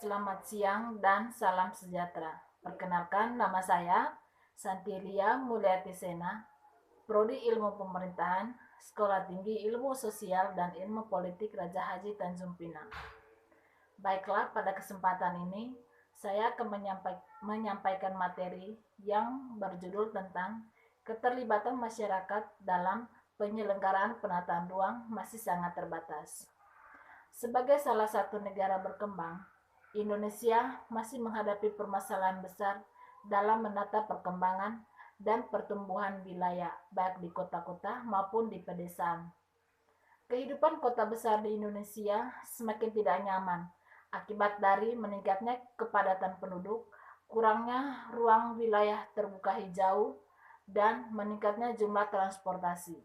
Selamat siang dan salam sejahtera. Perkenalkan, nama saya Santilia Mulyati Sena, Prodi Ilmu Pemerintahan, Sekolah Tinggi Ilmu Sosial dan Ilmu Politik Raja Haji Tanjung Pinang. Baiklah, pada kesempatan ini saya akan menyampaikan materi yang berjudul tentang keterlibatan masyarakat dalam penyelenggaraan penataan ruang masih sangat terbatas. Sebagai salah satu negara berkembang, Indonesia masih menghadapi permasalahan besar dalam menata perkembangan dan pertumbuhan wilayah, baik di kota-kota maupun di pedesaan. Kehidupan kota besar di Indonesia semakin tidak nyaman akibat dari meningkatnya kepadatan penduduk, kurangnya ruang wilayah terbuka hijau, dan meningkatnya jumlah transportasi.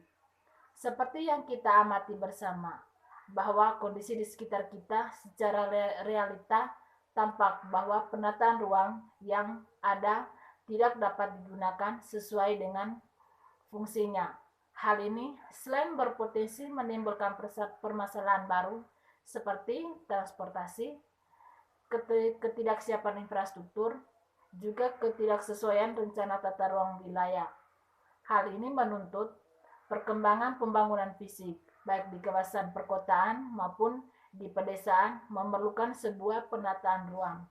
Seperti yang kita amati bersama, bahwa kondisi di sekitar kita secara realita tampak bahwa penataan ruang yang ada tidak dapat digunakan sesuai dengan fungsinya. Hal ini selain berpotensi menimbulkan permasalahan baru seperti transportasi, ketidaksiapan infrastruktur, juga ketidaksesuaian rencana tata ruang wilayah. Hal ini menuntut perkembangan pembangunan fisik, baik di kawasan perkotaan maupun di pedesaan, memerlukan sebuah penataan ruang.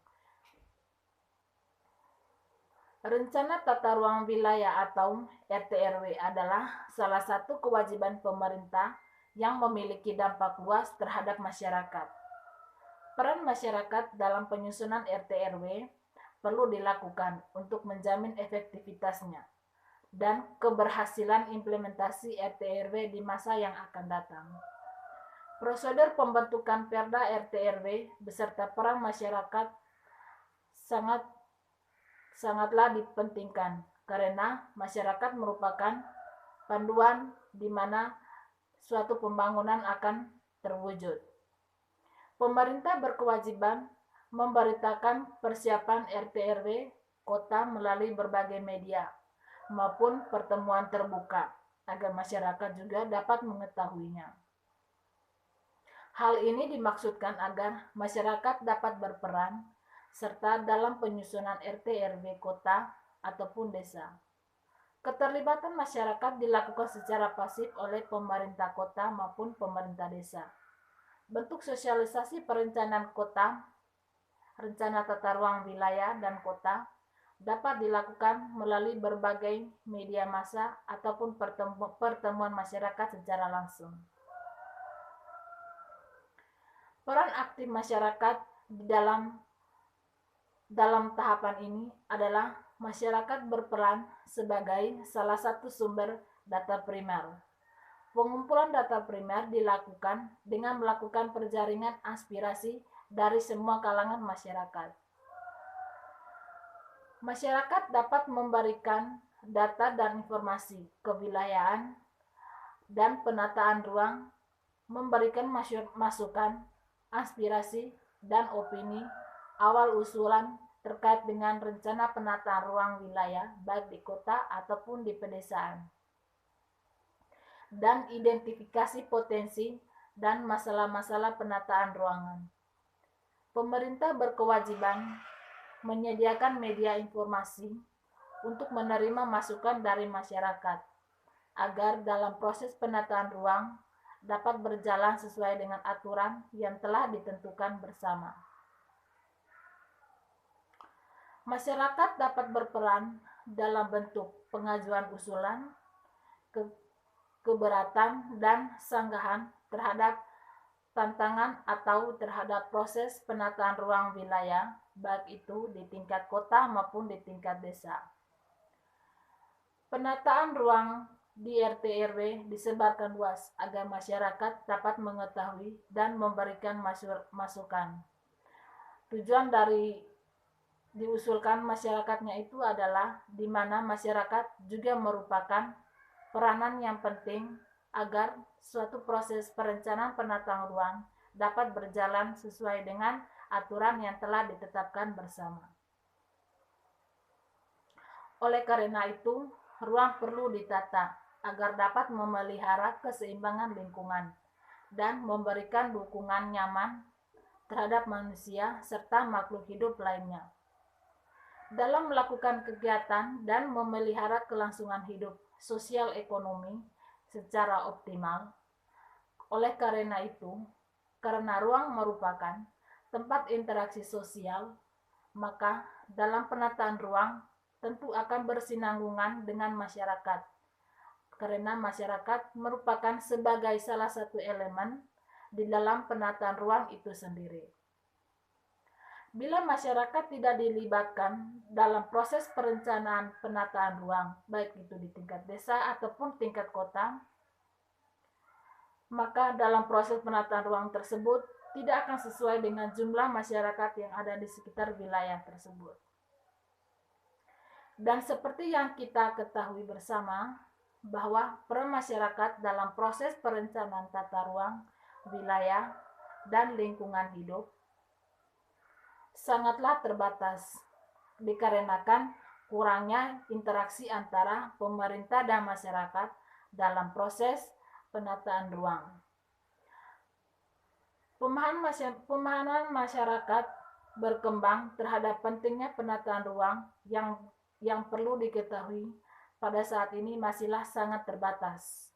Rencana tata ruang wilayah atau RT/RW adalah salah satu kewajiban pemerintah yang memiliki dampak luas terhadap masyarakat. Peran masyarakat dalam penyusunan RT/RW perlu dilakukan untuk menjamin efektivitasnya dan keberhasilan implementasi RT/RW di masa yang akan datang. Prosedur pembentukan Perda RT/RW beserta peran masyarakat sangatlah dipentingkan karena masyarakat merupakan panduan di mana suatu pembangunan akan terwujud. Pemerintah berkewajiban memberitakan persiapan RT/RW kota melalui berbagai media maupun pertemuan terbuka agar masyarakat juga dapat mengetahuinya. Hal ini dimaksudkan agar masyarakat dapat berperan serta dalam penyusunan RT/RW kota ataupun desa. Keterlibatan masyarakat dilakukan secara pasif oleh pemerintah kota maupun pemerintah desa. Bentuk sosialisasi perencanaan kota, rencana tata ruang wilayah dan kota dapat dilakukan melalui berbagai media massa ataupun pertemuan masyarakat secara langsung. Peran aktif masyarakat di dalam tahapan ini adalah masyarakat berperan sebagai salah satu sumber data primer. Pengumpulan data primer dilakukan dengan melakukan perjaringan aspirasi dari semua kalangan masyarakat. Masyarakat dapat memberikan data dan informasi kewilayahan dan penataan ruang, memberikan masukan, aspirasi, dan opini awal usulan terkait dengan rencana penataan ruang wilayah baik di kota ataupun di pedesaan, dan identifikasi potensi dan masalah-masalah penataan ruangan. Pemerintah berkewajiban menyediakan media informasi untuk menerima masukan dari masyarakat agar dalam proses penataan ruang dapat berjalan sesuai dengan aturan yang telah ditentukan bersama. Masyarakat dapat berperan dalam bentuk pengajuan usulan, keberatan, dan sanggahan terhadap tantangan atau terhadap proses penataan ruang wilayah, baik itu di tingkat kota maupun di tingkat desa. Penataan ruang di RT/RW disebarkan luas agar masyarakat dapat mengetahui dan memberikan masukan. Tujuan dari diusulkan masyarakatnya itu adalah di mana masyarakat juga merupakan peranan yang penting agar suatu proses perencanaan penataan ruang dapat berjalan sesuai dengan aturan yang telah ditetapkan bersama. Oleh karena itu, ruang perlu ditata agar dapat memelihara keseimbangan lingkungan dan memberikan dukungan nyaman terhadap manusia serta makhluk hidup lainnya. Dalam melakukan kegiatan dan memelihara kelangsungan hidup sosial ekonomi secara optimal. Oleh karena itu, karena ruang merupakan tempat interaksi sosial, maka dalam penataan ruang tentu akan bersinambungan dengan masyarakat, karena masyarakat merupakan sebagai salah satu elemen di dalam penataan ruang itu sendiri. Bila masyarakat tidak dilibatkan dalam proses perencanaan penataan ruang, baik itu di tingkat desa ataupun tingkat kota, maka dalam proses penataan ruang tersebut tidak akan sesuai dengan jumlah masyarakat yang ada di sekitar wilayah tersebut. Dan seperti yang kita ketahui bersama, bahwa peran masyarakat dalam proses perencanaan tata ruang, wilayah, dan lingkungan hidup sangatlah terbatas, dikarenakan kurangnya interaksi antara pemerintah dan masyarakat dalam proses penataan ruang. Pemahaman masyarakat berkembang terhadap pentingnya penataan ruang yang perlu diketahui pada saat ini masihlah sangat terbatas.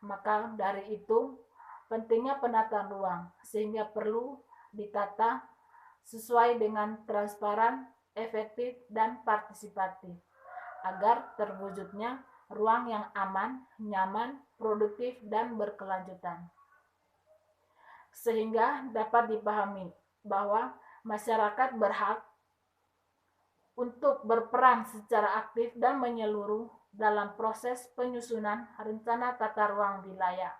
Maka dari itu, pentingnya penataan ruang sehingga perlu ditata sesuai dengan transparan, efektif, dan partisipatif, agar terwujudnya ruang yang aman, nyaman, produktif, dan berkelanjutan. Sehingga dapat dipahami bahwa masyarakat berhak untuk berperan secara aktif dan menyeluruh dalam proses penyusunan rencana tata ruang wilayah,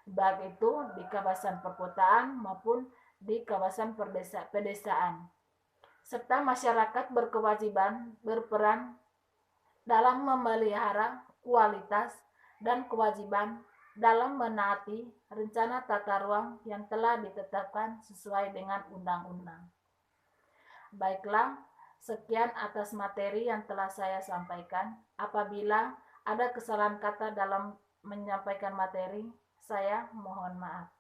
baik itu di kawasan perkotaan maupun di kawasan pedesaan, serta masyarakat berkewajiban berperan dalam memelihara kualitas dan kewajiban dalam menaati rencana tata ruang yang telah ditetapkan sesuai dengan undang-undang. Baiklah, sekian atas materi yang telah saya sampaikan. Apabila ada kesalahan kata dalam menyampaikan materi, saya mohon maaf.